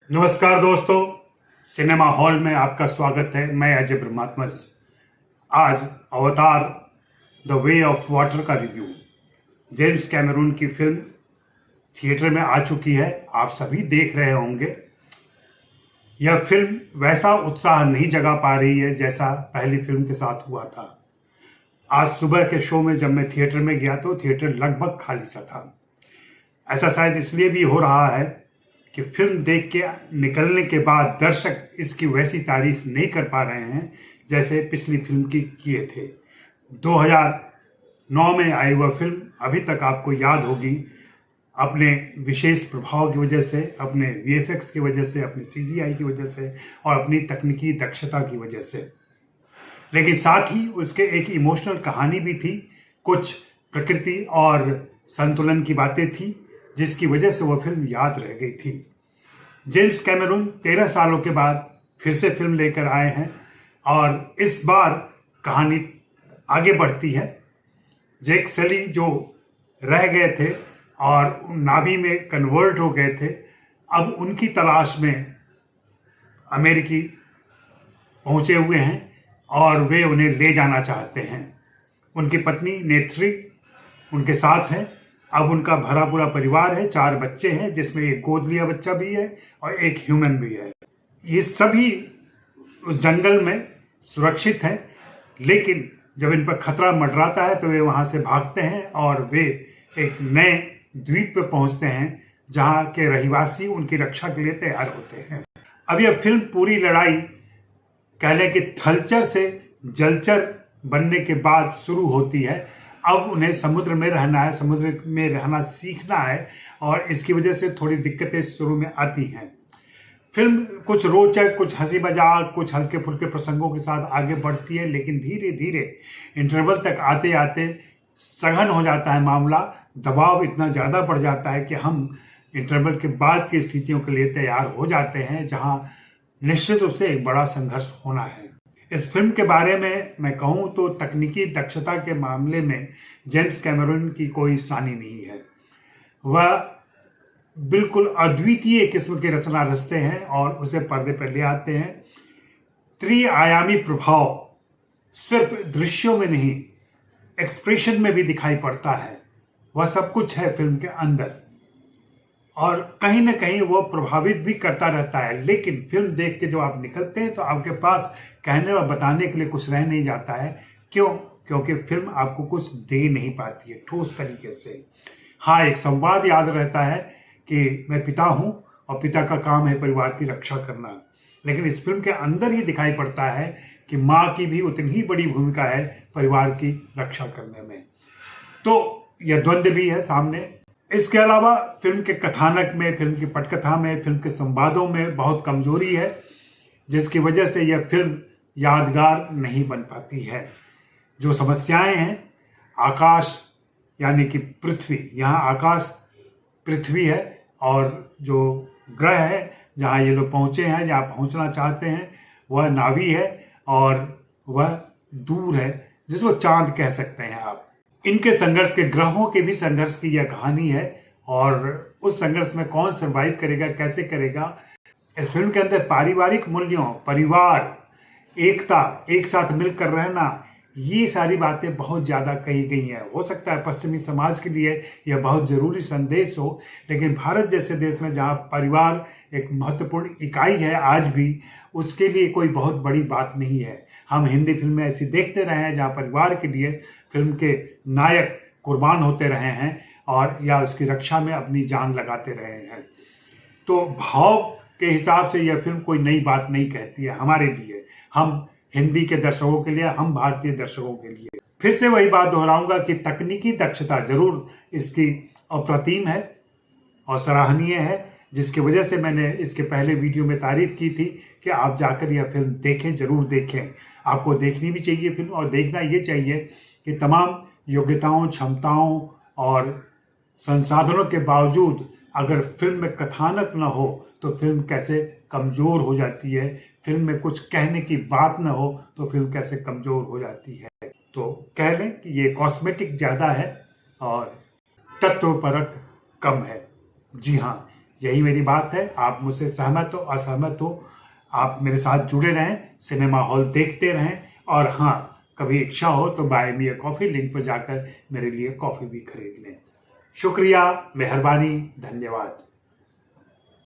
नमस्कार दोस्तों, cinema hall में आपका स्वागत है। मैं अजय ब्रह्मात्मा। आज अवतार द वे ऑफ वाटर का रिव्यू। जेम्स कैमरून की फिल्म थिएटर में आ चुकी है, आप सभी देख रहे होंगे। यह फिल्म वैसा उत्साह नहीं जगा पा रही है जैसा पहली फिल्म के साथ हुआ था। आज सुबह के शो में जब मैं थिएटर में गया तो थिएटर लगभग खाली सा था। ऐसा शायद इसलिए भी हो रहा है कि फिल्म देख के निकलने के बाद दर्शक इसकी वैसी तारीफ नहीं कर पा रहे हैं जैसे पिछली फिल्म की किए थे। 2009 में आई वह फिल्म अभी तक आपको याद होगी, अपने विशेष प्रभाव की वजह से, अपने वीएफएक्स की वजह से, अपने सीजीआई की वजह से और अपनी तकनीकी दक्षता की वजह से। लेकिन साथ ही उसके एक इमोशनल कहानी भी थी, कुछ प्रकृति और संतुलन की बातें थी जिसकी वजह से वह फिल्म याद रह गई थी। जेम्स कैमरून 13 सालों के बाद फिर से फिल्म लेकर आए हैं और इस बार कहानी आगे बढ़ती है। जैक सली जो रह गए थे और नावी में कन्वर्ट हो गए थे, अब उनकी तलाश में अमेरिकी पहुंचे हुए हैं और वे उन्हें ले जाना चाहते हैं। उनकी पत्नी नेत्री उनके साथ है। अब उनका भरा पूरा परिवार है, 4 बच्चे हैं जिसमें एक गोद लिया बच्चा भी है और एक ह्यूमन भी है। ये सभी उस जंगल में सुरक्षित हैं, लेकिन जब इन पर खतरा मंडराता है तो वे वहां से भागते हैं और वे एक नए द्वीप पर पहुंचते हैं जहां के रहवासी उनकी रक्षा के लिए तैयार होते हैं। अब यह फिल्म पूरी लड़ाई कह लें कि थलचर से जलचर बनने के बाद शुरू होती है। अब उन्हें समुद्र में रहना है, समुद्र में रहना सीखना है और इसकी वजह से थोड़ी दिक्कतें शुरू में आती हैं। फिल्म कुछ रोचक, कुछ हंसी मजाक, कुछ हल्के फुल्के प्रसंगों के साथ आगे बढ़ती है, लेकिन धीरे धीरे इंटरवल तक आते आते सघन हो जाता है मामला। दबाव इतना ज़्यादा बढ़ जाता है कि हम इंटरवल के बाद की स्थितियों के लिए तैयार हो जाते हैं जहां निश्चित रूप से एक बड़ा संघर्ष होना है। इस फिल्म के बारे में मैं कहूं तो तकनीकी दक्षता के मामले में जेम्स कैमरून की कोई सानी नहीं है। वह बिल्कुल अद्वितीय किस्म के रचना रचते हैं और उसे पर्दे पर ले आते हैं। त्रिआयामी प्रभाव सिर्फ दृश्यों में नहीं, एक्सप्रेशन में भी दिखाई पड़ता है। वह सब कुछ है फिल्म के अंदर और कहीं ना कहीं वो प्रभावित भी करता रहता है। लेकिन फिल्म देख के जब आप निकलते हैं तो आपके पास कहने और बताने के लिए कुछ रह नहीं जाता है। क्यों? क्योंकि फिल्म आपको कुछ दे नहीं पाती है ठोस तरीके से। हाँ, एक संवाद याद रहता है कि मैं पिता हूं और पिता का काम है परिवार की रक्षा करना, लेकिन इस फिल्म के अंदर ही दिखाई पड़ता है कि माँ की भी उतनी ही बड़ी भूमिका है परिवार की रक्षा करने में। तो यह द्वंद्व भी है सामने। इसके अलावा फिल्म के कथानक में, फिल्म की पटकथा में, फिल्म के संवादों में बहुत कमजोरी है, जिसकी वजह से यह फिल्म यादगार नहीं बन पाती है। जो समस्याएं हैं, आकाश यानी कि पृथ्वी, यहाँ आकाश पृथ्वी है और जो ग्रह है जहाँ ये लोग पहुंचे हैं, जहाँ पहुंचना चाहते हैं, वह नावी है और वह दूर है, जिसको चांद कह सकते हैं आप। इनके संघर्ष के, ग्रहों के भी संघर्ष की यह कहानी है और उस संघर्ष में कौन सर्वाइव करेगा, कैसे करेगा। इस फिल्म के अंदर पारिवारिक मूल्यों, परिवार, एकता, एक साथ मिलकर रहना, ये सारी बातें बहुत ज्यादा कही गई हैं। हो सकता है पश्चिमी समाज के लिए यह बहुत जरूरी संदेश हो, लेकिन भारत जैसे देश में जहाँ परिवार एक महत्वपूर्ण इकाई है आज भी, उसके लिए कोई बहुत बड़ी बात नहीं है। हम हिंदी फिल्में ऐसी देखते रहे हैं जहाँ परिवार के लिए फिल्म के नायक कुर्बान होते रहे हैं और या उसकी रक्षा में अपनी जान लगाते रहे हैं। तो भाव के हिसाब से यह फिल्म कोई नई बात नहीं कहती है हमारे लिए, हम हिंदी के दर्शकों के लिए, हम भारतीय दर्शकों के लिए। फिर से वही बात दोहराऊंगा कि तकनीकी दक्षता जरूर इसकी अप्रतिम है और सराहनीय है, जिसकी वजह से मैंने इसके पहले वीडियो में तारीफ की थी कि आप जाकर यह फिल्म देखें, जरूर देखें। आपको देखनी भी चाहिए फिल्म, और देखना ये चाहिए कि तमाम योग्यताओं, क्षमताओं और संसाधनों के बावजूद अगर फिल्म में कथानक न हो तो फिल्म कैसे कमजोर हो जाती है, फिल्म में कुछ कहने की बात न हो तो फिल्म कैसे कमजोर हो जाती है। तो कह लें कि ये कॉस्मेटिक ज्यादा है और तत्वपरक कम है। जी हाँ, यही मेरी बात है। आप मुझसे सहमत हो असहमत हो, आप मेरे साथ जुड़े रहें, सिनेमा हॉल देखते रहें, और हाँ, कभी इच्छा हो तो buy me a coffee link पर जाकर मेरे लिए कॉफी भी खरीद लें। शुक्रिया, मेहरबानी, धन्यवाद।